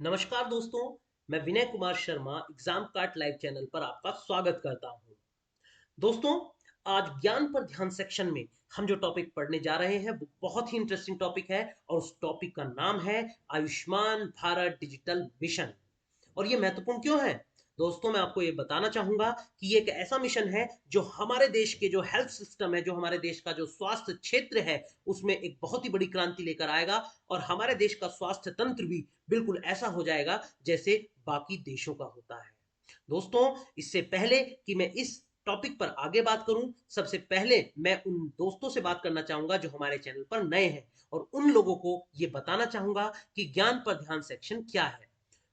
नमस्कार दोस्तों, मैं Vinay Kumar Sharma exam card live channel पर आपका स्वागत करता हूं। दोस्तों, आज ज्ञान पर ध्यान सेक्शन में हम जो टॉपिक पढ़ने जा रहे हैं वो बहुत ही इंटरेस्टिंग टॉपिक है और उस टॉपिक का नाम है आयुष्मान भारत डिजिटल मिशन। और ये महत्वपूर्ण क्यों है? दोस्तों, मैं आपको ये बताना चाहूंगा कि ये एक ऐसा मिशन है जो हमारे देश के जो हेल्थ सिस्टम है, जो हमारे देश का जो स्वास्थ्य क्षेत्र है, उसमें एक बहुत ही बड़ी क्रांति लेकर आएगा और हमारे देश का स्वास्थ्य तंत्र भी बिल्कुल ऐसा हो जाएगा जैसे बाकी देशों का होता है। दोस्तों, इससे पहले कि मैं इस टॉपिक पर आगे बात करूं, सबसे पहले मैं उन दोस्तों से बात करना चाहूंगा जो हमारे चैनल पर नए हैं और उन लोगों को ये बताना चाहूंगा कि ज्ञान पर ध्यान सेक्शन क्या है।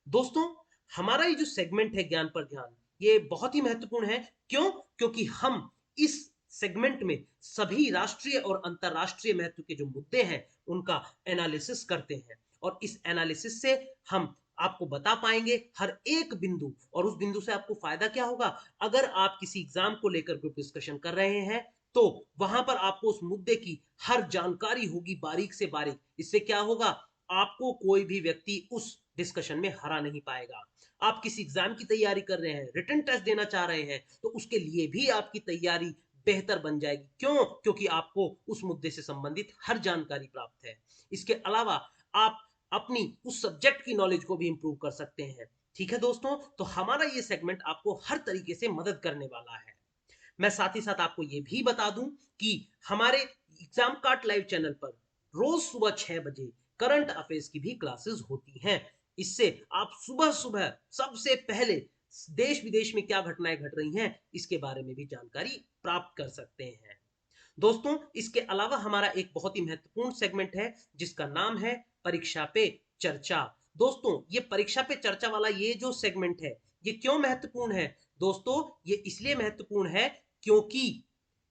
दोस्तों, हमारा ये जो सेगमेंट है ज्ञान पर ध्यान, ये बहुत ही महत्वपूर्ण है। क्यों? क्योंकि हम इस सेगमेंट में सभी राष्ट्रीय और अंतरराष्ट्रीय महत्व के जो मुद्दे हैं उनका एनालिसिस करते हैं और इस एनालिसिस से हम आपको बता पाएंगे हर एक बिंदु, और उस बिंदु से आपको फायदा क्या होगा। अगर आप किसी एग्जाम को लेकर ग्रुप डिस्कशन कर रहे हैं तो वहां पर आपको उस मुद्दे की हर जानकारी होगी, बारीक से बारीक। इससे क्या होगा, आपको कोई भी व्यक्ति उस डिस्कशन में हरा नहीं पाएगा। आप किसी एग्जाम की तैयारी कर रहे हैं, रिटन टेस्ट देना चाह रहे हैं, तो उसके लिए भी आपकी तैयारी बेहतर बन जाएगी। क्यों? क्योंकि आपको उस मुद्दे से संबंधित हर जानकारी प्राप्त है। इसके अलावा आप अपनी उस सब्जेक्ट की नॉलेज को भी इंप्रूव कर सकते हैं। ठीक है दोस्तों, तो हमारा ये सेगमेंट आपको हर तरीके से मदद करने वाला है। मैं साथ ही साथ आपको ये भी बता दूं कि हमारे एग्जाम कार्ड लाइव चैनल पर रोज सुबह 6 बजे करंट अफेयर्स की भी क्लासेस होती हैं। इससे आप सुबह सुबह सबसे पहले देश विदेश में क्या घटनाएं घट रही हैं इसके बारे में भी जानकारी प्राप्त कर सकते हैं। दोस्तों, इसके अलावा हमारा एक बहुत ही महत्वपूर्ण सेगमेंट है जिसका नाम है परीक्षा पे चर्चा। दोस्तों, ये परीक्षा पे चर्चा वाला ये जो सेगमेंट है, ये क्यों महत्वपूर्ण है? दोस्तों, ये इसलिए महत्वपूर्ण है क्योंकि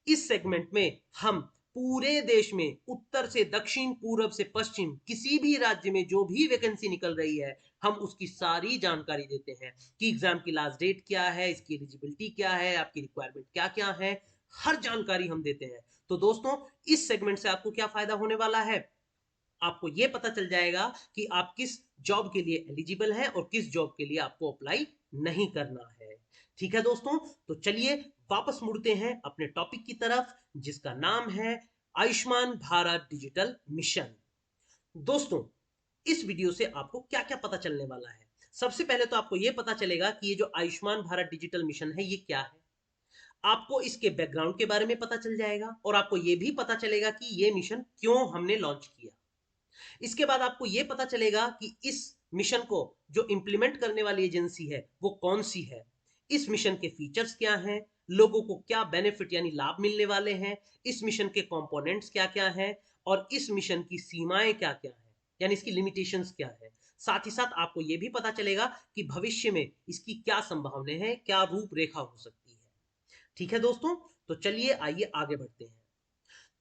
इस सेगमेंट में हम पूरे देश में उत्तर से दक्षिण, पूरब से पश्चिम, किसी भी राज्य में जो भी वैकेंसी निकल रही है, हम उसकी सारी जानकारी देते हैं कि एग्जाम की लास्ट डेट क्या है, इसकी एलिजिबिलिटी क्या है, आपकी रिक्वायरमेंट क्या क्या है, हर जानकारी हम देते हैं। तो दोस्तों, इस सेगमेंट से आपको क्या फायदा होने वाला है? आपको यह पता चल जाएगा कि आप किस जॉब के लिए एलिजिबल हैं और किस जॉब के लिए आपको अप्लाई नहीं करना है। ठीक है दोस्तों, तो चलिए वापस मुड़ते हैं अपने टॉपिक की तरफ जिसका नाम है आयुष्मान भारत डिजिटल मिशन। दोस्तों, इस वीडियो से आपको क्या क्या पता चलने वाला है? सबसे पहले तो आपको यह पता चलेगा कि ये जो आयुष्मान भारत डिजिटल मिशन है ये क्या है। आपको इसके बैकग्राउंड के बारे में पता चल जाएगा और आपको यह भी पता चलेगा कि यह मिशन क्यों हमने लॉन्च किया। इसके बाद आपको यह पता चलेगा कि इस मिशन को जो इंप्लीमेंट करने वाली एजेंसी है वो कौन सी है, इस मिशन के फीचर्स क्या हैं, लोगों को क्या बेनिफिट यानी लाभ मिलने वाले हैं, इस मिशन के कंपोनेंट्स क्या क्या हैं और इस मिशन की सीमाएं क्या क्या हैं, यानी इसकी लिमिटेशंस क्या है। साथ ही साथ आपको यह भी पता चलेगा कि भविष्य में इसकी क्या संभावनाएं हैं, क्या रूपरेखा हो सकती है। ठीक है दोस्तों, तो चलिए आइए आगे बढ़ते हैं।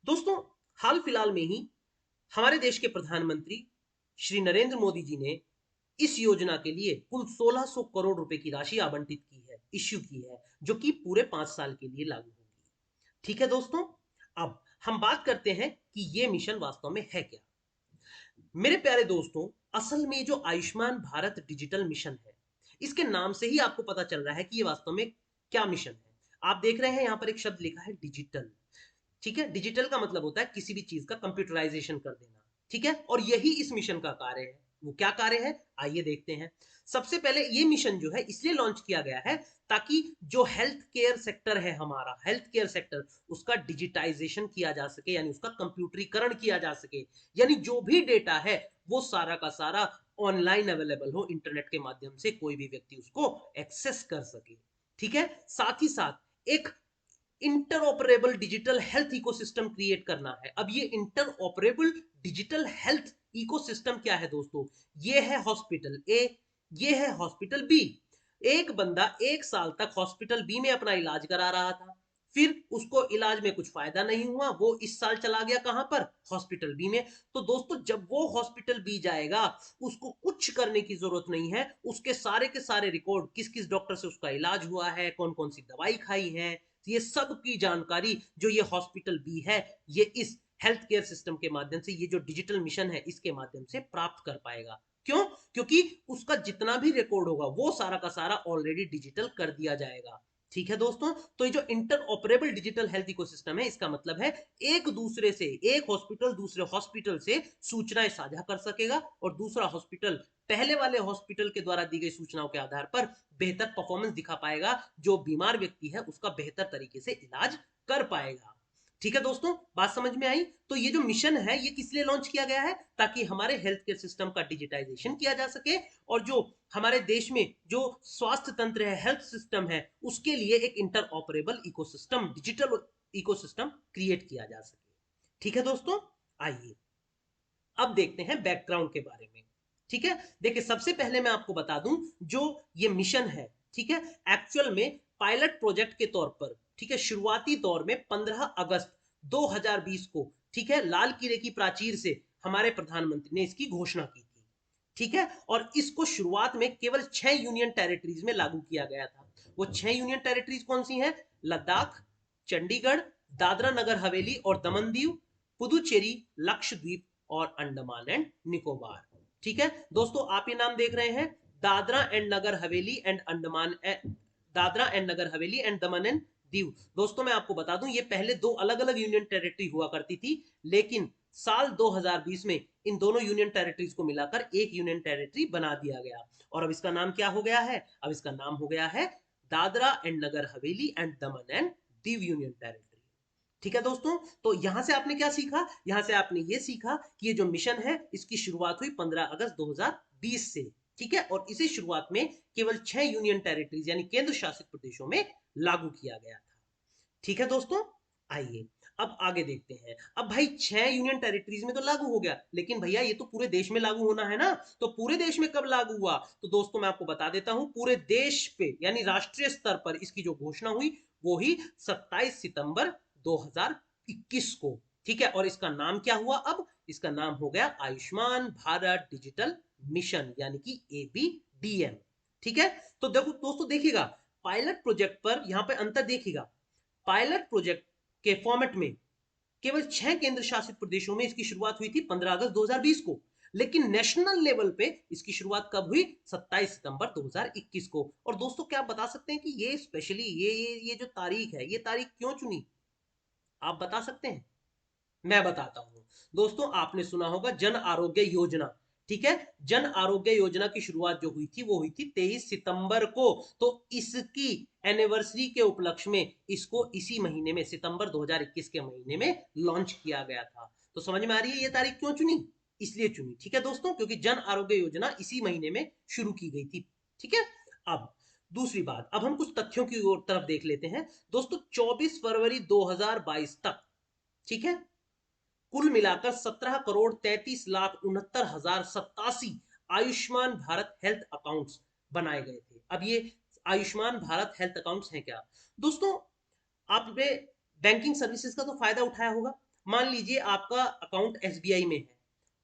दोस्तों, हाल फिलहाल में ही हमारे देश के प्रधानमंत्री श्री नरेंद्र मोदी जी ने इस योजना के लिए कुल 1600 करोड़ रुपए की राशि आवंटित की है, इश्यू की है, जो कि पूरे 5 साल के लिए लागू होगी। ठीक है दोस्तों, अब हम बात करते हैं कि यह मिशन वास्तव में है क्या। मेरे प्यारे दोस्तों, असल में जो आयुष्मान भारत डिजिटल मिशन है, इसके नाम से ही आपको पता चल रहा है कि यह वास्तव में क्या मिशन है। आप देख रहे हैं यहां पर एक शब्द लिखा है डिजिटल। ठीक है, डिजिटल का मतलब होता है किसी भी चीज का कंप्यूटराइजेशन कर देना। ठीक है, और यही इस मिशन का कार्य है। वो क्या कार्य है, आइए देखते हैं। सबसे पहले ये मिशन जो है इसलिए लॉन्च किया गया है ताकि जो हेल्थ केयर सेक्टर है, हमारा हेल्थ केयर सेक्टर, उसका डिजिटाइजेशन किया जा सके, यानी उसका कंप्यूटरीकरण किया जा सके। यानी जो भी डेटा है वो सारा का सारा ऑनलाइन अवेलेबल हो, इंटरनेट के माध्यम से कोई भी व्यक्ति उसको एक्सेस कर सके। ठीक है, साथ ही साथ एक interoperable digital health ecosystem create करना है। अब ये इंटरऑपरेबल डिजिटल हेल्थ इकोसिस्टम क्या है दोस्तों? ये है हॉस्पिटल ए, ये है हॉस्पिटल बी। एक बंदा 1 साल तक हॉस्पिटल बी में अपना इलाज करा रहा था, फिर उसको इलाज में कुछ फायदा नहीं हुआ, वो इस साल चला गया कहां पर? हॉस्पिटल बी में। तो दोस्तों, जब वो हॉस्पिटल बी जाएगा, उसको कुछ करने की जरूरत नहीं है। उसके सारे के सारे रिकॉर्ड, किस किस डॉक्टर से उसका इलाज हुआ है, कौन कौन सी दवाई खाई है, ये सब की जानकारी जो ये हॉस्पिटल बी है, ये इस हेल्थ केयर सिस्टम के माध्यम से, ये जो डिजिटल मिशन है इसके माध्यम से प्राप्त कर पाएगा। क्यों? क्योंकि उसका जितना भी रिकॉर्ड होगा वो सारा का सारा ऑलरेडी डिजिटल कर दिया जाएगा। ठीक है दोस्तों, तो ये जो inter operable digital health ecosystem है, इसका मतलब है एक दूसरे से, एक हॉस्पिटल दूसरे हॉस्पिटल से सूचनाएं साझा कर सकेगा और दूसरा हॉस्पिटल पहले वाले हॉस्पिटल के द्वारा दी गई सूचनाओं के आधार पर बेहतर परफॉर्मेंस दिखा पाएगा, जो बीमार व्यक्ति है उसका बेहतर तरीके से इलाज कर पाएगा। ठीक है दोस्तों, बात समझ में आई? तो ये जो मिशन है ये किस लिए लॉन्च किया गया है? ताकि हमारे हेल्थ केयर सिस्टम का डिजिटाइजेशन किया जा सके और जो हमारे देश में जो स्वास्थ्य तंत्र है, हेल्थ सिस्टम है, उसके लिए एक inter operable ecosystem, digital ecosystem create किया जा सके। ठीक है दोस्तों, आइए अब देखते हैं बैकग्राउंड के बारे में। ठीक है, देखिए सबसे पहले मैं आपको बता दूं, जो ये मिशन है, ठीक है, एक्चुअल में पायलट प्रोजेक्ट के तौर पर, ठीक है, शुरुआती दौर में 15 अगस्त 2020 को, ठीक है, लाल किले की प्राचीर से हमारे प्रधानमंत्री ने इसकी घोषणा की थी। ठीक है, और इसको शुरुआत में केवल 6 यूनियन टेरिटरीज में लागू किया गया था। वो 6 यूनियन टेरिटरीज कौन सी हैं? लद्दाख, चंडीगढ़, दादरा नगर हवेली और दमन दीव, पुदुचेरी, लक्षद्वीप और अंडमान एंड निकोबार। ठीक है दोस्तों, आप ये नाम देख रहे हैं, Dadra and Nagar Haveli and Dadra and Nagar Haveli and Daman and Diu. दोस्तों मैं आपको बता दूं, ये पहले दो अलग अलग यूनियन टेरिटरी हुआ करती थी, लेकिन साल 2020 में इन दोनों यूनियन टेरिटरीज को मिलाकर एक यूनियन टेरिटरी बना दिया गया। और अब इसका नाम क्या हो गया है? अब इसका नाम हो गया है Dadra and Nagar Haveli and Daman and Diu union territory. ठीक है दोस्तों, तो यहां से आपने क्या सीखा? यहां से आपने ये सीखा कि ये जो मिशन है इसकी शुरुआत हुई 15 अगस्त 2020 से। ठीक है, और इसी शुरुआत में केवल 6 यूनियन टेरिटरीज यानी केंद्र शासित प्रदेशों में लागू किया गया था। ठीक है दोस्तों, आइए अब आगे देखते हैं। अब भाई 6 यूनियन टेरिटरीज में तो लागू हो गया, लेकिन भैया ये तो पूरे देश में लागू होना है ना, तो पूरे देश में कब लागू हुआ? तो दोस्तों मैं आपको बता देता हूं, पूरे देश पे यानी राष्ट्रीय स्तर पर इसकी जो घोषणा हुई वो ही 27 सितंबर 2021 को। ठीक है, और इसका नाम क्या हुआ? अब इसका नाम हो गया आयुष्मान भारत डिजिटल मिशन यानी कि ABDM। ठीक है, तो देखो दोस्तों, देखिएगा पायलट प्रोजेक्ट पर यहां पे अंतर देखिएगा। पायलट प्रोजेक्ट के फॉर्मेट में केवल 6 केंद्र शासित प्रदेशों में इसकी शुरुआत हुई थी 15 अगस्त 2020 को, लेकिन नेशनल लेवल पे इसकी शुरुआत कब हुई? 27 सितंबर 2021 को। और दोस्तों क्या आप बता सकते हैं कि ये स्पेशली ये जो तारीख है, ये तारीख क्यों चुनी? आप बता सकते हैं? मैं बताता हूं। दोस्तों आपने सुना होगा जन आरोग्य योजना। ठीक है, जन आरोग्य योजना की शुरुआत जो हुई थी वो हुई थी 23 सितंबर को। तो इसकी एनिवर्सरी के उपलक्ष्य में इसको इसी महीने में, सितंबर 2021 के महीने में लॉन्च किया गया था। तो समझ में आ रही है ये तारीख क्यों चुनी? इसलिए चुनी। ठीक है दोस्तों, क्योंकि जन आरोग्य योजना इसी महीने में शुरू की गई थी। ठीक है, अब दूसरी बात, अब हम कुछ तथ्यों की ओर तरफ देख लेते हैं। दोस्तों 24 फरवरी 2022 तक, ठीक है, कुल मिलाकर 17,33,69,087 आयुष्मान भारत हेल्थ अकाउंट्स बनाए गए थे। अब ये आयुष्मान भारत हेल्थ अकाउंट्स हैं क्या? दोस्तों आपने बैंकिंग सर्विसेज का तो फायदा उठाया होगा। मान लीजिए आपका अकाउंट SBI में है,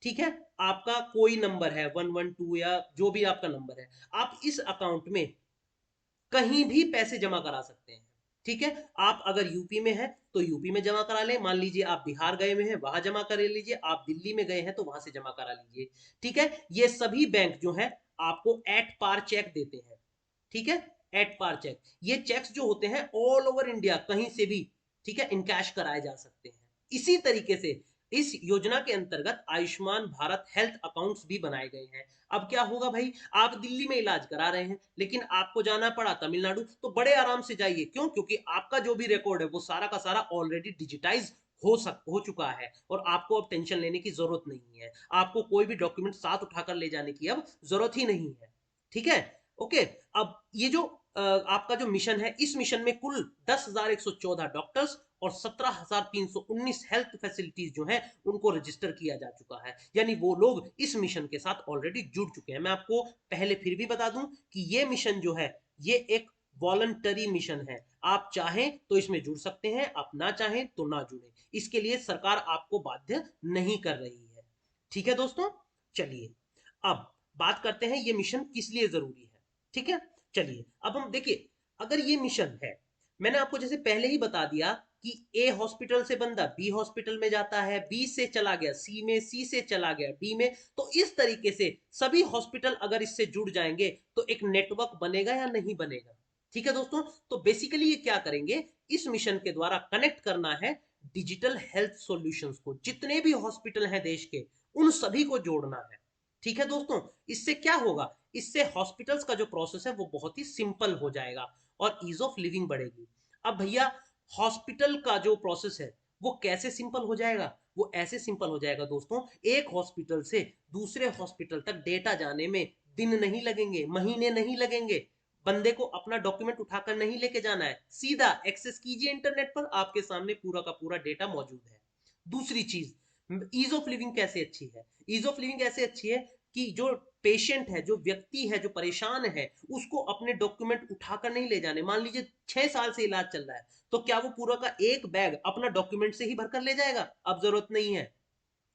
ठीक है, आपका कोई नंबर है 112 या जो भी आपका नंबर है, आप इस अकाउंट में कहीं भी पैसे जमा करा सकते हैं। ठीक है, आप अगर यूपी में है तो यूपी में जमा करा लें, मान लीजिए आप बिहार गए हुए हैं वहां जमा कर लीजिए, आप दिल्ली में गए हैं तो वहां से जमा करा लीजिए। ठीक है, ये सभी बैंक जो है आपको एट पार चेक देते हैं। ठीक है, एट पार चेक, ये चेक्स जो होते हैं ऑल ओवर इंडिया कहीं से भी, ठीक है, इनकैश कराए जा सकते हैं। इसी तरीके से इस योजना के अंतर्गत आयुष्मान भारत हेल्थ अकाउंट्स भी बनाए गए हैं। अब क्या होगा भाई, आप दिल्ली में इलाज करा रहे हैं लेकिन आपको जाना पड़ा तमिलनाडु, तो बड़े आराम से जाइए। क्यों? क्योंकि आपका जो भी रिकॉर्ड है वो सारा का सारा ऑलरेडी डिजिटाइज हो चुका है और आपको अब टेंशन लेने की जरूरत नहीं है। आपको कोई भी डॉक्यूमेंट साथ उठाकर ले जाने की अब जरूरत ही नहीं है। ठीक है, ओके। अब ये जो आपका जो मिशन है, इस मिशन में कुल 10,114 डॉक्टर्स और 17,319 हेल्थ फैसिलिटीज जो हैं उनको रजिस्टर किया जा चुका है, यानी वो लोग इस मिशन के साथ ऑलरेडी जुड़ चुके हैं। मैं आपको पहले फिर भी बता दूं कि ये मिशन जो है ये एक वॉलंटरी मिशन है। आप चाहें तो इसमें जुड़ सकते हैं, आप ना चाहें तो ना जुड़े, इसके लिए सरकार आपको बाध्य नहीं कर रही है। ठीक है दोस्तों, चलिए अब बात करते हैं ये मिशन किस लिए जरूरी है। ठीक है, चलिए अब हम देखिए, अगर ये मिशन है मैंने आपको जैसे पहले ही बता दिया कि ए हॉस्पिटल से बंदा बी हॉस्पिटल में जाता है, बी से चला गया सी में, सी से चला गया डी में। तो इस तरीके से सभी हॉस्पिटल अगर इससे जुड़ जाएंगे तो एक नेटवर्क बनेगा या नहीं बनेगा। ठीक है दोस्तों, तो बेसिकली ये क्या करेंगे, इस मिशन के द्वारा कनेक्ट करना है डिजिटल हेल्थ सॉल्यूशंस को, जितने भी हॉस्पिटल हैं देश के उन सभी को जोड़ना है। ठीक है दोस्तों, इससे क्या होगा, इससे हॉस्पिटल्स का जो प्रोसेस है वो बहुत ही सिंपल हो जाएगा और ईज ऑफ लिविंग बढ़ेगी। अब भैया हॉस्पिटल का जो प्रोसेस है वो कैसे सिंपल हो जाएगा, वो ऐसे सिंपल हो जाएगा दोस्तों, एक हॉस्पिटल से दूसरे हॉस्पिटल तक डेटा जाने में दिन नहीं लगेंगे, महीने नहीं लगेंगे। बंदे को अपना डॉक्यूमेंट उठाकर नहीं लेके जाना है, सीधा एक्सेस कीजिए इंटरनेट पर, आपके सामने पूरा का पूरा डेटा मौजूद है। दूसरी चीज, ईज ऑफ लिविंग कैसे अच्छी है, ईज ऑफ लिविंग ऐसे अच्छी है कि जो पेशेंट है, जो व्यक्ति है, जो परेशान है, उसको अपने डॉक्यूमेंट उठाकर नहीं ले जाने। मान लीजिए 6 साल से इलाज चल रहा है, तो क्या वो पूरा का एक बैग अपना डॉक्यूमेंट से ही भरकर ले जाएगा? अब जरूरत नहीं है।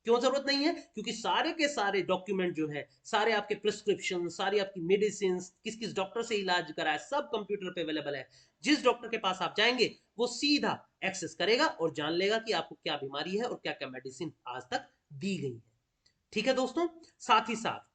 क्यों जरूरत नहीं है? क्योंकि सारे के सारे डॉक्यूमेंट जो है, सारे आपके प्रिस्क्रिप्शन, सारी आपकी मेडिसिन, किस किस डॉक्टर से इलाज करा है, सब कंप्यूटर पे अवेलेबल है। जिस डॉक्टर के पास आप जाएंगे वो सीधा एक्सेस करेगा और जान लेगा कि आपको क्या बीमारी है और क्या क्या मेडिसिन आज तक दी गई है। ठीक है दोस्तों, साथ ही साथ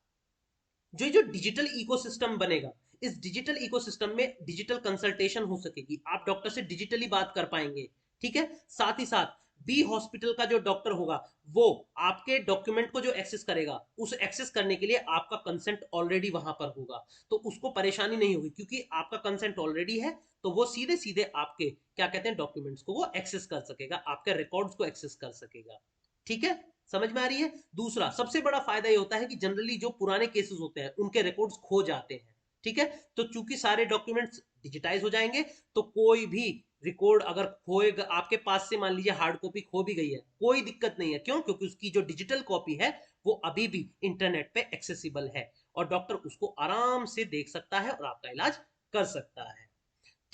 जो डिजिटल इकोसिस्टम बनेगा, इस डिजिटल इकोसिस्टम में डिजिटल कंसल्टेशन हो सकेगी, आप डॉक्टर से डिजिटली बात कर पाएंगे। ठीक है, साथ ही साथ बी हॉस्पिटल का जो डॉक्टर होगा वो आपके डॉक्यूमेंट को जो एक्सेस करेगा, उस एक्सेस करने के लिए आपका कंसेंट ऑलरेडी वहां पर होगा, तो उसको परेशानी नहीं होगी, क्योंकि आपका कंसेंट ऑलरेडी है। तो वो सीधे सीधे आपके क्या कहते हैं डॉक्यूमेंट्स को वो एक्सेस कर सकेगा, आपके रिकॉर्ड्स को एक्सेस कर सकेगा। ठीक है, समझ में आ रही है? दूसरा सबसे बड़ा फायदा ये होता है कि जनरली जो पुराने केसेस होते हैं उनके रिकॉर्ड्स खो जाते हैं। ठीक है, तो चूंकि सारे डॉक्यूमेंट्स डिजिटाइज हो जाएंगे, तो कोई भी रिकॉर्ड अगर खोएगा आपके पास से, मान लीजिए हार्ड कॉपी खो भी गई है, कोई दिक्कत नहीं है। क्यों? क्योंकि उसकी जो डिजिटल कॉपी है वो अभी भी इंटरनेट पे एक्सेसिबल है और डॉक्टर उसको आराम से देख सकता है और आपका इलाज कर सकता है।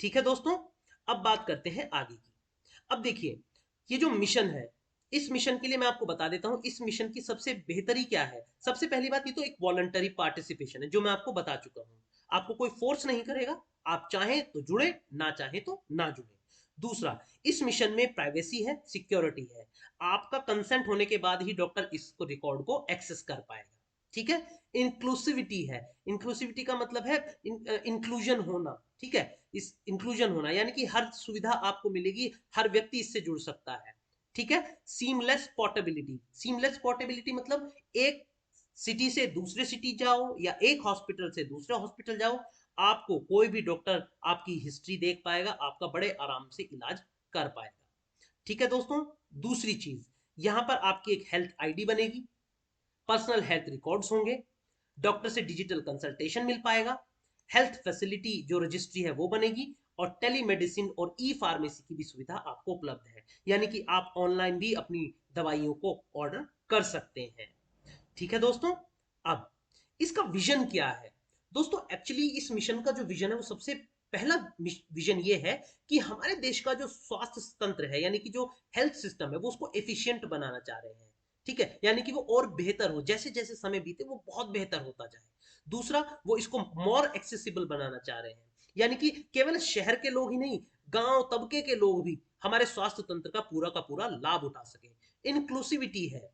ठीक है दोस्तों, अब बात करते हैं आगे की। अब देखिए, ये जो मिशन है, इस मिशन के लिए मैं आपको बता देता हूं इस मिशन की सबसे बेहतरी क्या है। सबसे पहली बात, ये तो एक वॉलंटरी पार्टिसिपेशन है जो मैं आपको बता चुका हूं, आपको कोई फोर्स नहीं करेगा, आप चाहें तो जुड़े, ना चाहें तो ना जुड़े। दूसरा, इस मिशन में प्राइवेसी है, सिक्योरिटी है, आपका कंसेंट होने के बाद ही डॉक्टर इसको रिकॉर्ड को एक्सेस कर पाएगा। ठीक है, इंक्लूसिविटी है, इंक्लूसिविटी का मतलब है इंक्लूजन होना। ठीक है, इस इंक्लूजन होना यानी कि हर सुविधा आपको मिलेगी, हर व्यक्ति इससे जुड़ सकता है। ठीक है, सीमलेस पोर्टेबिलिटी, सीमलेस पोर्टेबिलिटी मतलब एक सिटी से दूसरे सिटी जाओ या एक हॉस्पिटल से दूसरे हॉस्पिटल जाओ, आपको कोई भी डॉक्टर आपकी हिस्ट्री देख पाएगा, आपका बड़े आराम से इलाज कर पाएगा। ठीक है दोस्तों, दूसरी चीज, यहां पर आपकी एक हेल्थ आईडी बनेगी, पर्सनल हेल्थ रिकॉर्ड्स होंगे, डॉक्टर से डिजिटल कंसल्टेशन मिल पाएगा, हेल्थ फैसिलिटी जो रजिस्ट्री है वो बनेगी, और टेलीमेडिसिन और ई फार्मेसी की भी सुविधा आपको उपलब्ध है, यानी कि आप ऑनलाइन भी अपनी दवाइयों को ऑर्डर कर सकते हैं। ठीक है दोस्तों, अब इसका विजन क्या है? दोस्तों एक्चुअली इस मिशन का जो विजन है वो सबसे पहला विजन ये है कि हमारे देश का जो स्वास्थ्य तंत्र है, यानी कि जो हेल्थ सिस्टम है, वो उसको एफिशिएंट बनाना चाह रहे हैं। ठीक है, यानी कि वो और बेहतर हो, जैसे जैसे समय बीते वो बहुत बेहतर होता जाए। दूसरा, वो इसको मोर एक्सेसिबल बनाना चाह रहे हैं, यानी कि केवल शहर के लोग ही नहीं, गांव तबके के लोग भी हमारे स्वास्थ्य तंत्र का पूरा लाभ उठा सके। इंक्लूसिविटी है।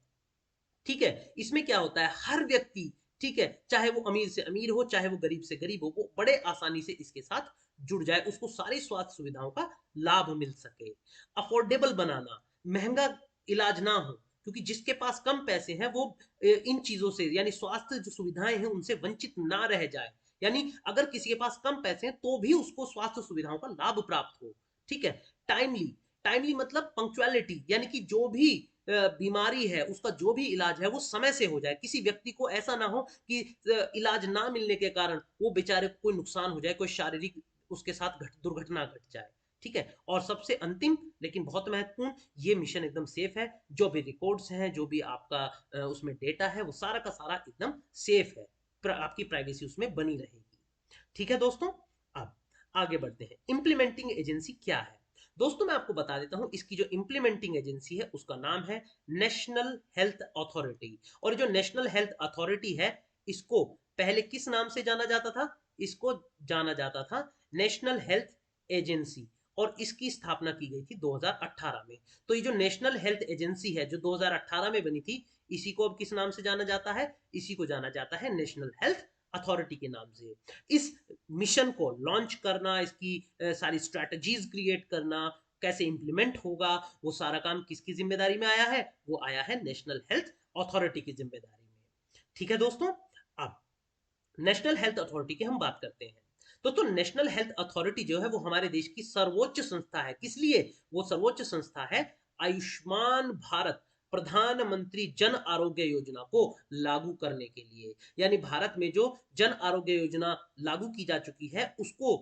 ठीक है, इसमें क्या होता है, हर व्यक्ति, ठीक है, चाहे वो अमीर से अमीर हो, चाहे वो गरीब से गरीब हो, वो बड़े आसानी से इसके साथ जुड़ जाए, उसको सारी स्वास्थ्य सुविधाओं का लाभ मिल सके। अफोर्डेबल बनाना, महंगा इलाज ना हो, क्योंकि जिसके पास कम पैसे हैं वो इन चीजों से, यानी स्वास्थ्य जो सुविधाएं हैं उनसे वंचित ना रह जाए। यानी अगर किसी के पास कम पैसे हैं तो भी उसको स्वास्थ्य सुविधाओं का लाभ प्राप्त हो। ठीक है, टाइमली, टाइमली मतलब पंक्चुअलिटी, यानी कि जो भी बीमारी है उसका जो भी इलाज है वो समय से हो जाए, किसी व्यक्ति को ऐसा ना हो कि इलाज ना मिलने के कारण वो बेचारे को कोई नुकसान हो जाए, कोई शारीरिक उसके साथ दुर्घटना घट जाए। ठीक है, और सबसे अंतिम लेकिन बहुत महत्वपूर्ण, ये मिशन एकदम सेफ है, जो भी रिकॉर्ड्स हैं, जो भी आपका उसमें डेटा है, वो सारा का सारा एकदम सेफ है, आपकी प्राइवेसी उसमें बनी रहेगी। ठीक है दोस्तों, अब आगे बढ़ते हैं, इंप्लीमेंटिंग एजेंसी क्या है? दोस्तों मैं आपको बता देता हूं, इसकी जो इंप्लीमेंटिंग एजेंसी है उसका नाम है नेशनल हेल्थ अथॉरिटी। और जो नेशनल हेल्थ अथॉरिटी है, इसको पहले किस नाम से जाना जाता था? इसको जाना जाता था नेशनल हेल्थ एजेंसी, और इसकी स्थापना की गई थी 2018 में। तो ये जो नेशनल हेल्थ एजेंसी है जो 2018 में बनी थी, इसी को अब किस नाम से जाना जाता है? इसी को जाना जाता है नेशनल हेल्थ अथॉरिटी के नाम से। इस मिशन को लॉन्च करना, इसकी सारी स्ट्रैटेजीज क्रिएट करना, कैसे इंप्लीमेंट होगा, वो सारा काम किसकी जिम्मेदारी में आया है? वो आया है नेशनल हेल्थ अथॉरिटी की जिम्मेदारी में। ठीक है दोस्तों, अब नेशनल हेल्थ अथॉरिटी की हम बात करते हैं। तो नेशनल हेल्थ अथॉरिटी जो है वो हमारे देश की सर्वोच्च संस्था है। किस लिए वो सर्वोच्च संस्था है? आयुष्मान भारत प्रधानमंत्री जन आरोग्य योजना को लागू करने के लिए। यानी भारत में जो जन आरोग्य योजना लागू की जा चुकी है उसको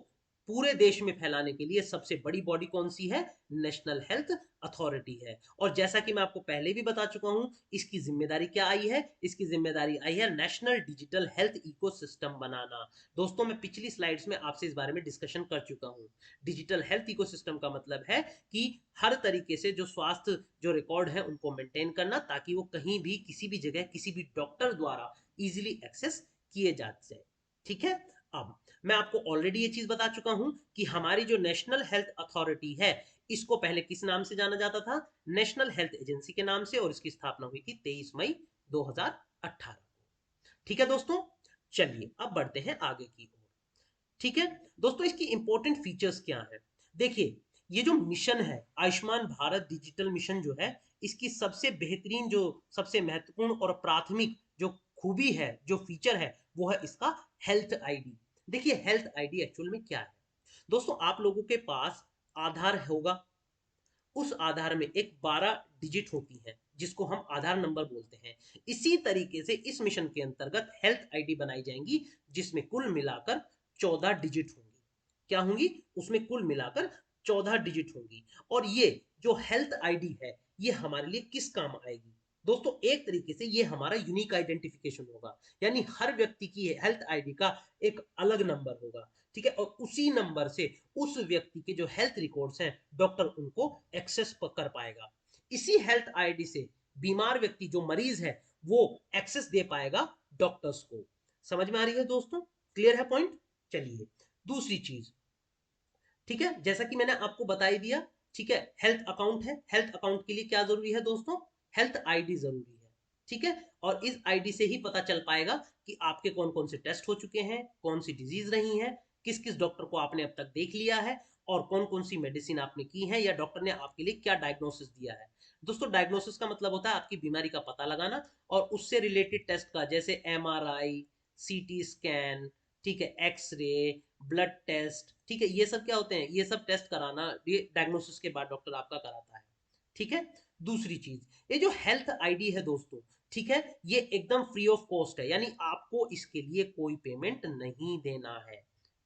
पूरे देश में फैलाने के लिए सबसे बड़ी बॉडी कौन सी है? नेशनल हेल्थ अथॉरिटी है। और जैसा कि मैं आपको पहले भी बता चुका हूं, इसकी जिम्मेदारी क्या आई है? इसकी जिम्मेदारी आई है नेशनल डिजिटल हेल्थ इकोसिस्टम बनाना। दोस्तों, मैं पिछली स्लाइड्स में आपसे इस बारे में डिस्कशन कर चुका हूं। डिजिटल हेल्थ इकोसिस्टम का मतलब है कि हर तरीके से जो स्वास्थ्य जो रिकॉर्ड है उनको मेंटेन करना, ताकि वो कहीं भी किसी भी जगह किसी भी डॉक्टर द्वारा इजीली एक्सेस किए जा जाए। ठीक है, अब मैं आपको ऑलरेडी ये चीज बता चुका हूं कि हमारी जो नेशनल हेल्थ अथॉरिटी है इसको पहले किस नाम से जाना जाता था? नेशनल हेल्थ एजेंसी के नाम से, और इसकी स्थापना हुई थी 23 मई 2018 को। ठीक है दोस्तों, चलिए अब बढ़ते हैं आगे की ओर। ठीक है दोस्तों, इसकी इंपॉर्टेंट फीचर्स क्या है? देखिए, ये जो मिशन है आयुष्मान भारत डिजिटल मिशन जो है, इसकी सबसे बेहतरीन, जो सबसे महत्वपूर्ण और प्राथमिक जो खूबी है, जो फीचर है, वो है इसका हेल्थ आईडी। देखिए, हेल्थ आईडी एक्चुअल में क्या है? दोस्तों, आप लोगों के पास आधार होगा, उस आधार में एक 12 डिजिट होती है जिसको हम आधार नंबर बोलते हैं। इसी तरीके से इस मिशन के अंतर्गत हेल्थ आईडी बनाई जाएंगी जिसमें कुल मिलाकर 14 डिजिट होंगी। क्या होंगी? उसमें कुल मिलाकर 14 डिजिट होंगी। और ये जो हेल्थ आईडी है ये हमारे लिए किस काम आएगी? दोस्तों, एक तरीके से ये हमारा यूनिक आइडेंटिफिकेशन होगा। यानी हर व्यक्ति की हेल्थ आईडी का एक अलग नंबर होगा। ठीक है, और उसी नंबर से उस व्यक्ति के जो हेल्थ रिकॉर्ड्स हैं डॉक्टर उनको एक्सेस कर पाएगा। इसी हेल्थ आईडी से बीमार व्यक्ति जो मरीज है वो एक्सेस दे पाएगा डॉक्टर्स को। समझ में आ रही है दोस्तों? क्लियर है पॉइंट? चलिए, दूसरी चीज, ठीक है, जैसा कि मैंने आपको बता ही दिया। ठीक है, हेल्थ अकाउंट है। हेल्थ अकाउंट के लिए क्या जरूरी है दोस्तों? हेल्थ आईडी जरूरी है। ठीक है, और इस आईडी से ही पता चल पाएगा कि आपके कौन कौन से टेस्ट हो चुके हैं, कौन सी डिजीज रही है, किस किस डॉक्टर को आपने अब तक देख लिया है, और कौन कौन सी मेडिसिन आपने की है, या डॉक्टर ने आपके लिए क्या डायग्नोसिस दिया है। दोस्तों, डायग्नोसिस का मतलब होता है आपकी बीमारी का पता लगाना, और उससे रिलेटेड टेस्ट का, जैसे एमआरआई, सीटी स्कैन, ठीक है, एक्सरे, ब्लड टेस्ट, ठीक है, ये सब क्या होते हैं? ये सब टेस्ट कराना, ये डायग्नोसिस के बाद डॉक्टर आपका कराता है। ठीक है, दूसरी चीज, ये जो हेल्थ आईडी है दोस्तों, ठीक है, ये एकदम फ्री ऑफ कॉस्ट है। यानी आपको इसके लिए कोई पेमेंट नहीं देना है।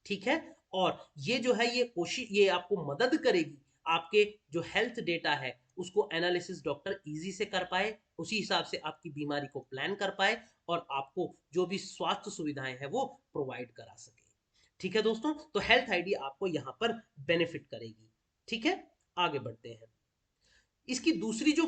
ठीक है, और ये जो है, ये कोशिश, ये आपको मदद करेगी आपके जो हेल्थ डेटा है उसको एनालिसिस डॉक्टर इजी से कर पाए, उसी हिसाब से आपकी बीमारी को प्लान कर पाए, और आपको जो भी स्वास्थ्य सुविधाएं हैं वो प्रोवाइड करा सके। ठीक है दोस्तों, तो हेल्थ आईडी आपको यहां पर बेनिफिट करेगी। ठीक है, आगे बढ़ते हैं। इसकी दूसरी जो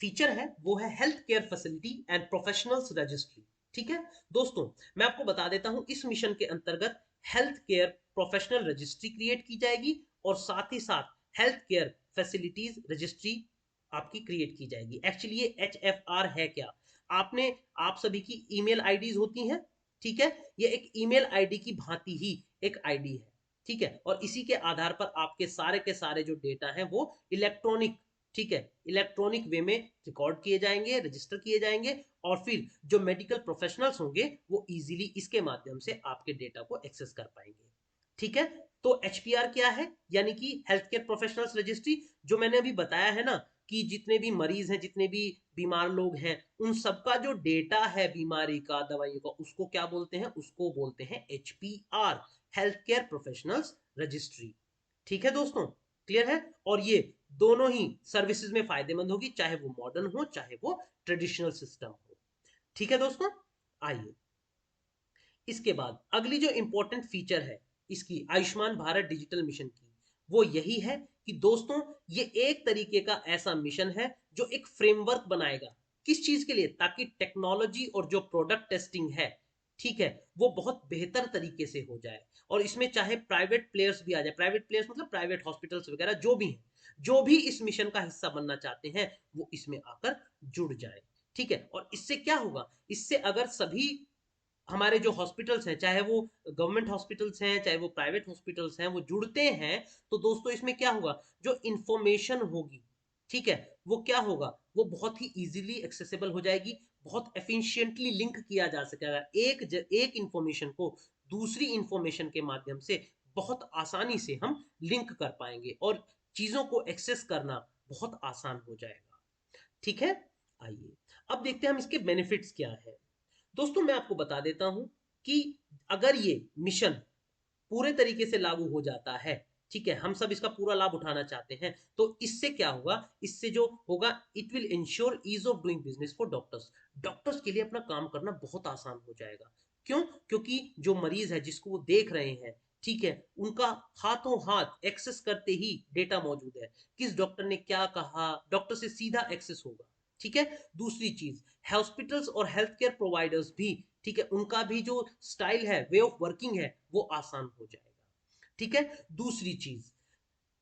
फीचर है वो है health care facility and professionals registry. ठीक है दोस्तों, मैं आपको बता देता हूं, इस मिशन के अंतर्गत health care professional registry create की जाएगी, और साथ ही साथ हेल्थ केयर फैसिलिटीज रजिस्ट्री आपकी क्रिएट की जाएगी। एक्चुअली ये HFR है क्या? आपने, आप सभी की ईमेल आईडीज होती हैं। ठीक है, ये एक ईमेल आईडी की भांति ही एक आईडी है। ठीक है, और इसी के आधार पर आपके सारे के सारे जो डेटा हैं वो इलेक्ट्रॉनिक, ठीक है, इलेक्ट्रॉनिक वे में रिकॉर्ड किए जाएंगे, रजिस्टर किए जाएंगे, और फिर जो मेडिकल प्रोफेशनल्स होंगे वो इजीली इसके माध्यम से आपके डेटा को एक्सेस कर पाएंगे। ठीक है, तो HPR क्या है? यानी कि हेल्थ केयर प्रोफेशनल्स रजिस्ट्री। जो मैंने अभी बताया है ना कि जितने भी मरीज हैं, जितने भी बीमार लोग हैं, उन सबका जो डेटा है बीमारी का, दवाइयों का, उसको क्या बोलते हैं? उसको बोलते हैं HPR, health care professionals registry. ठीक है दोस्तों, क्लियर है? और ये दोनों ही सर्विसेज में फायदेमंद होगी, चाहे वो मॉडर्न हो चाहे वो ट्रेडिशनल सिस्टम हो। ठीक है दोस्तों, आइए इसके बाद अगली जो इंपॉर्टेंट फीचर है इसकी आयुष्मान भारत डिजिटल मिशन की, वो यही है कि दोस्तों, ये एक तरीके का ऐसा मिशन है जो एक फ्रेमवर्क बनाएगा। किस चीज के लिए? ताकि टेक्नोलॉजी और जो प्रोडक्ट टेस्टिंग है ठीक है, वो बहुत बेहतर तरीके से हो जाए। और इसमें चाहे प्राइवेट प्लेयर्स भी आ जाए, प्राइवेट प्लेयर्स मतलब प्राइवेट हॉस्पिटल्स वगैरह जो भी हैं, जो भी इस मिशन का हिस्सा बनना चाहते हैं वो इसमें आकर जुड़ जाए। ठीक है, और इससे क्या होगा, इससे अगर सभी हमारे जो हॉस्पिटल्स हैं, चाहे वो गवर्नमेंट हॉस्पिटल्स हैं चाहे वो प्राइवेट हॉस्पिटल्स हैं, वो जुड़ते हैं, तो दोस्तों इसमें क्या होगा, जो इंफॉर्मेशन होगी, ठीक है, वो क्या होगा, वो बहुत ही इजीली एक्सेसिबल हो जाएगी, बहुत एफिशिएंटली लिंक किया जा सकेगा। एक इंफॉर्मेशन को दूसरी इंफॉर्मेशन के माध्यम से बहुत आसानी से हम लिंक कर पाएंगे और चीजों को एक्सेस करना बहुत आसान हो जाएगा। ठीक है, आइए अब देखते हैं हम इसके बेनिफिट्स क्या है। दोस्तों मैं आपको बता देता हूं कि अगर ये मिशन पूरे तरीके से लागू हो जाता है, ठीक है, हम सब इसका पूरा लाभ उठाना चाहते हैं, तो इससे क्या होगा, इससे जो होगा, it will ensure ease of doing business for doctors. Doctors के लिए अपना काम करना बहुत आसान हो जाएगा। क्यों? क्योंकि जो मरीज है जिसको वो देख रहे हैं, ठीक है, उनका हाथों हाथ एक्सेस करते ही डेटा मौजूद है, किस डॉक्टर ने क्या कहा, डॉक्टर से सीधा एक्सेस होगा। ठीक है, दूसरी चीज, हॉस्पिटल्स और हेल्थ केयर प्रोवाइडर्स भी, ठीक है, उनका भी जो स्टाइल है, वे ऑफ वर्किंग है, वो आसान हो जाएगा। ठीक है, दूसरी चीज,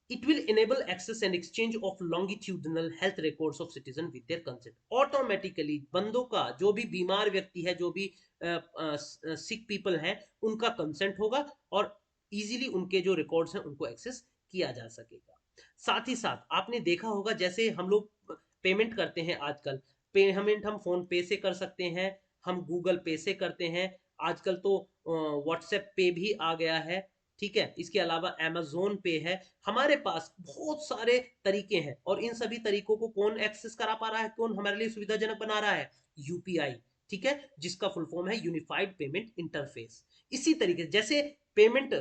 it will enable access and exchange of longitudinal health records of citizen with their consent। Automatically बंदों का, जो भी बीमार व्यक्ति है, जो भी सिक पीपल है, उनका कंसेंट होगा और इजीली उनके जो रिकॉर्ड्स हैं उनको एक्सेस किया जा सकेगा। साथ ही साथ आपने देखा होगा, जैसे हम लोग पेमेंट करते हैं आजकल, पेमेंट हम फोन पे से कर सकते हैं, हम गूगल पे से करते हैं, आजकल तो व्हाट्सएप पे भी आ गया है। ठीक है, इसके अलावा अमेजोन पे है, हमारे पास बहुत सारे तरीके हैं और इन सभी तरीकों को कौन एक्सेस करा पा रहा है, कौन हमारे लिए सुविधाजनक बना रहा है, यूपीआई। ठीक है, जिसका फुल फॉर्म है यूनिफाइड पेमेंट इंटरफेस। इसी तरीके से जैसे पेमेंट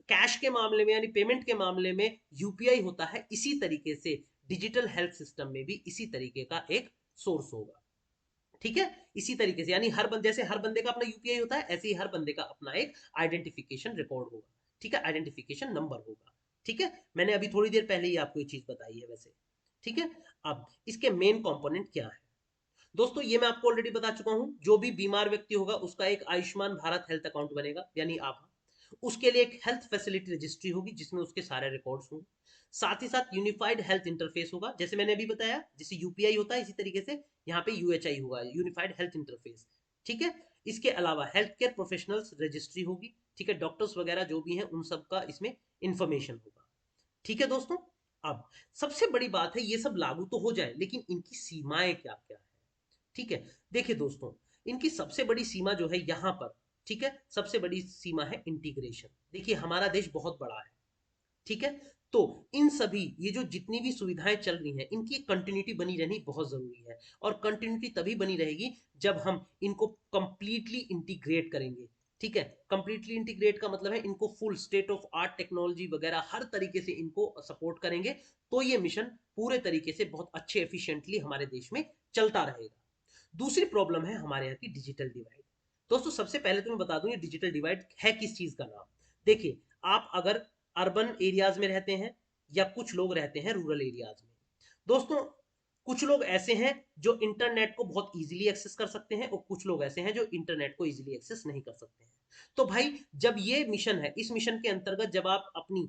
कैश के मामले में यानी पेमेंट के मामले में यूपीआई होता है, इसी तरीके से डिजिटल हेल्थ सिस्टम में भी इसी तरीके का एक सोर्स होगा। ठीक है, इसी तरीके से, यानी हर बंदे, जैसे हर बंदे का अपना यूपीआई होता है, ऐसे ही हर बंदे का अपना एक आइडेंटिफिकेशन रिकॉर्ड होगा। ठीक है, आइडेंटिफिकेशन नंबर होगा। ठीक है, मैंने अभी थोड़ी देर पहले ही आपको ये चीज बताई है वैसे। ठीक है, अब इसके मेन कंपोनेंट क्या है, दोस्तों ये मैं आपको ऑलरेडी बता चुका हूं, जो भी बीमार व्यक्ति होगा उसका एक आयुष्मान भारत हेल्थ अकाउंट बनेगा, यानी आभा। उसके लिए एक हेल्थ फैसिलिटी रजिस्ट्री होगी जिसमें उसके सारे रिकॉर्ड्स होंगे। साथ ही साथ यूनिफाइड हेल्थ इंटरफेस होगा, जैसे मैंने अभी बताया, जैसे यूपीआई होता है इसी तरीके से यहाँ पे यूएचआई होगा, यूनिफाइड हेल्थ इंटरफेस। ठीक है, इसके अलावा हेल्थ केयर प्रोफेशनल्स रजिस्ट्री होगी, ठीक है, डॉक्टर्स वगैरह जो भी हैं उन सब का इसमें इंफॉर्मेशन होगा। ठीक है दोस्तों, अब सबसे बड़ी बात है, ये सब लागू तो हो जाए, लेकिन इनकी सीमाएं क्या क्या है। ठीक है, देखिए दोस्तों, इनकी सबसे बड़ी सीमा जो है यहाँ पर, ठीक है, सबसे बड़ी सीमा है इंटीग्रेशन। देखिए हमारा देश बहुत बड़ा है, ठीक है, तो इन सभी ये जो जितनी भी सुविधाएं चल रही हैं, इनकी कंटिन्यूटी बनी रहनी बहुत जरूरी है। और कंटिन्यूटी तभी बनी रहेगी जब हम इनको कंप्लीटली इंटीग्रेट करेंगे। ठीक है, कंप्लीटली इंटीग्रेट का मतलब है इनको full state of art technology वगैरह हर तरीके से इनको सपोर्ट करेंगे, तो ये मिशन पूरे तरीके से बहुत अच्छे एफिशिएंटली हमारे देश में चलता रहेगा। दूसरी प्रॉब्लम है हमारे यहाँ की डिजिटल डिवाइड। दोस्तों सबसे पहले तो मैं बता दूं, ये डिजिटल डिवाइड है किस चीज का नाम। देखिए, आप अगर अर्बन एरियाज में रहते हैं या कुछ लोग रहते हैं रूरल एरियाज में, दोस्तों कुछ लोग ऐसे हैं जो इंटरनेट को बहुत इजीली एक्सेस कर सकते हैं और कुछ लोग ऐसे हैं जो इंटरनेट को इजीली एक्सेस नहीं कर सकते हैं। तो भाई जब ये मिशन है, इस मिशन के अंतर्गत जब आप अपनी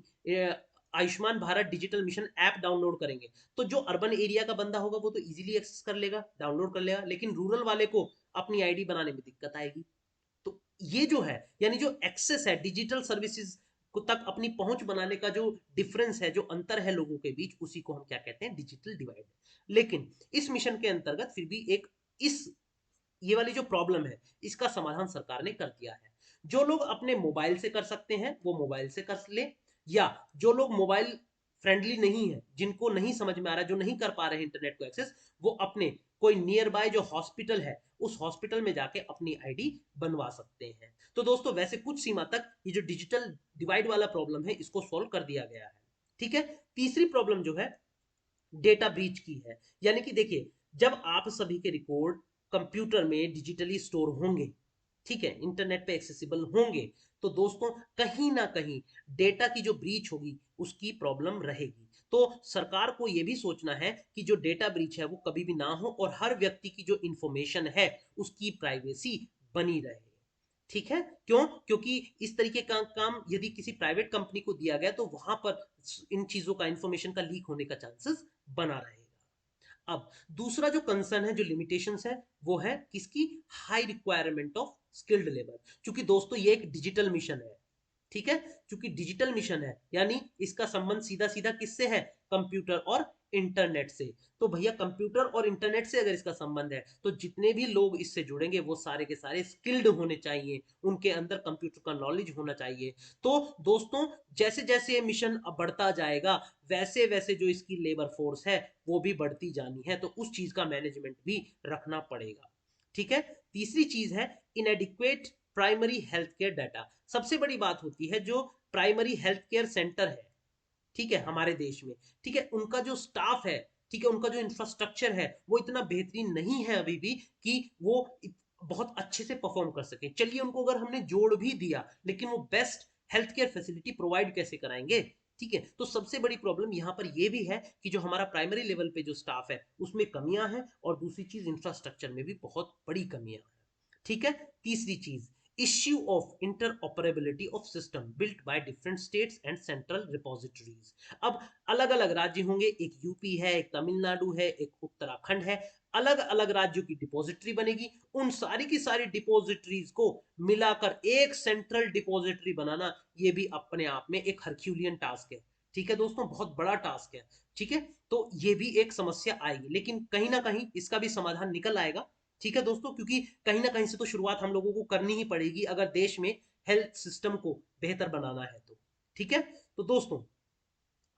Ayushman Bharat digital mission app download करेंगे, तो जो अर्बन एरिया का बंदा होगा वो तो इजीली एक्सेस कर लेगा, डाउनलोड कर लेगा, लेकिन रूरल वाले को अपनी आईडी बनाने में दिक्कत आएगी। तो ये जो है, यानी जो एक्सेस है डिजिटल सर्विसेज को तक अपनी पहुंच बनाने का जो डिफरेंस है, जो अंतर है लोगों के बीच, उसी को हम क्या कहते हैं, डिजिटल डिवाइड। लेकिन इस मिशन के अंतर्गत फिर भी एक इस ये वाली जो प्रॉब्लम है, इसका समाधान सरकार ने कर दिया है। जो लोग अपने मोबाइल से कर सकते हैं वो मोबाइल से कर ले, या जो लोग मोबाइल फ्रेंडली नहीं है, जिनको नहीं समझ में आ रहा, जो नहीं कर पा रहे हैं इंटरनेट को एक्सेस, वो अपने कोई नियर बाय जो हॉस्पिटल है उस हॉस्पिटल में जाके अपनी आईडी बनवा सकते हैं। तो दोस्तों वैसे कुछ सीमा तक ये जो डिजिटल डिवाइड वाला प्रॉब्लम है इसको सॉल्व कर दिया गया है। ठीक है, तीसरी प्रॉब्लम जो है डेटा ब्रीच की है। यानी कि देखिए, जब आप सभी के रिकॉर्ड कंप्यूटर में डिजिटली स्टोर होंगे, ठीक है, इंटरनेट पे एक्सेसिबल होंगे, तो दोस्तों कहीं ना कहीं डेटा की जो ब्रीच होगी उसकी प्रॉब्लम रहेगी। तो सरकार को यह भी सोचना है कि जो डेटा ब्रीच है वो कभी भी ना हो और हर व्यक्ति की जो इंफॉर्मेशन है उसकी प्राइवेसी बनी रहे। ठीक है, क्यों? क्योंकि इस तरीके का काम यदि किसी प्राइवेट कंपनी को दिया गया तो वहां पर इन चीजों का इंफॉर्मेशन का लीक होने का चांसेस बना रहेगा। अब दूसरा जो कंसर्न है, जो लिमिटेशंस है, वो है किसकी? High requirement of skilled labour. क्योंकि दोस्तों ये एक डिजिटल मिशन है, ठीक है, क्योंकि डिजिटल मिशन है यानी इसका संबंध सीधा सीधा किससे है? कंप्यूटर और इंटरनेट से। तो भैया कंप्यूटर और इंटरनेट से अगर इसका संबंध है तो जितने भी लोग इससे जुड़ेंगे वो सारे के सारे स्किल्ड होने चाहिए, उनके अंदर कंप्यूटर का नॉलेज होना चाहिए। तो दोस्तों जैसे जैसे ये मिशन अब बढ़ता जाएगा वैसे वैसे जो इसकी लेबर फोर्स है वो भी बढ़ती जानी है, तो उस चीज का मैनेजमेंट भी रखना पड़ेगा। ठीक है, तीसरी चीज है इनएडिक्वेट प्राइमरी हेल्थ केयर डाटा। सबसे बड़ी बात होती है जो प्राइमरी हेल्थ केयर सेंटर है, ठीक है, हमारे देश में, ठीक है, उनका जो स्टाफ है, ठीक है, उनका जो इंफ्रास्ट्रक्चर है वो इतना बेहतरीन नहीं है अभी भी कि वो बहुत अच्छे से परफॉर्म कर सके। चलिए उनको अगर हमने जोड़ भी दिया लेकिन वो best health care facility provide कैसे कराएंगे? ठीक है, तो सबसे बड़ी प्रॉब्लम यहाँ पर ये भी है कि जो हमारा प्राइमरी लेवल पे जो स्टाफ है उसमें कमियां हैं, और दूसरी चीज इंफ्रास्ट्रक्चर में भी बहुत बड़ी कमियां हैं। ठीक है, तीसरी चीज issue of interoperability of system built by different states and central repositories। अब अलग अलग राज्य होंगे, एक यूपी है, एक तमिलनाडु है, एक उत्तराखंड है, अलग अलग राज्यों की डिपॉजिटरी बनेगी। उन सारी की सारी डिपॉजिटरीज को मिलाकर एक सेंट्रल डिपॉजिटरी बनाना ये भी अपने आप में एक हरक्यूलियन टास्क है। ठीक है दोस्तों, बहुत बड़ा टास्क है। ठीक है, तो ये भी एक समस्या आएगी लेकिन कहीं ना कहीं इसका भी समाधान निकल आएगा। ठीक है दोस्तों, क्योंकि कहीं ना कहीं से तो शुरुआत हम लोगों को करनी ही पड़ेगी अगर देश में हेल्थ सिस्टम को बेहतर बनाना है तो। ठीक है, तो दोस्तों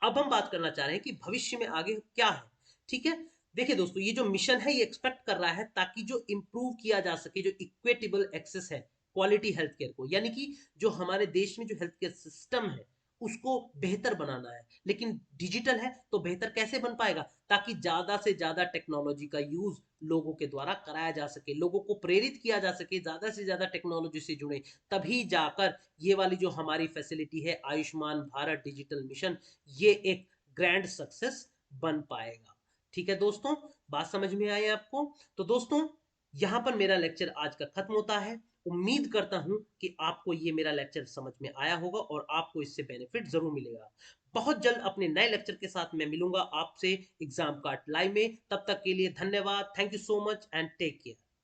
अब हम बात करना चाह रहे हैं कि भविष्य में आगे क्या है। ठीक है, देखिए दोस्तों ये जो मिशन है ये एक्सपेक्ट कर रहा है ताकि जो इंप्रूव किया जा सके, जो इक्वेटेबल एक्सेस है क्वालिटी हेल्थ केयर को, यानी कि जो हमारे देश में जो हेल्थ केयर सिस्टम है उसको बेहतर बनाना है। लेकिन डिजिटल है तो बेहतर कैसे बन पाएगा? ताकि ज्यादा से ज्यादा टेक्नोलॉजी का यूज लोगों के द्वारा कराया जा सके, लोगों को प्रेरित किया जा सके ज्यादा से ज्यादा टेक्नोलॉजी से जुड़े, तभी जाकर ये वाली जो हमारी फैसिलिटी है आयुष्मान भारत डिजिटल मिशन, ये एक ग्रैंड सक्सेस बन पाएगा। ठीक है दोस्तों, बात समझ में आई आपको? तो दोस्तों यहां पर मेरा लेक्चर आज का खत्म होता है। उम्मीद करता हूं कि आपको ये मेरा लेक्चर समझ में आया होगा और आपको इससे बेनिफिट जरूर मिलेगा। बहुत जल्द अपने नए लेक्चर के साथ मैं मिलूंगा आपसे एग्जाम कार्ड लाइव में। तब तक के लिए धन्यवाद। Thank you so much and take care.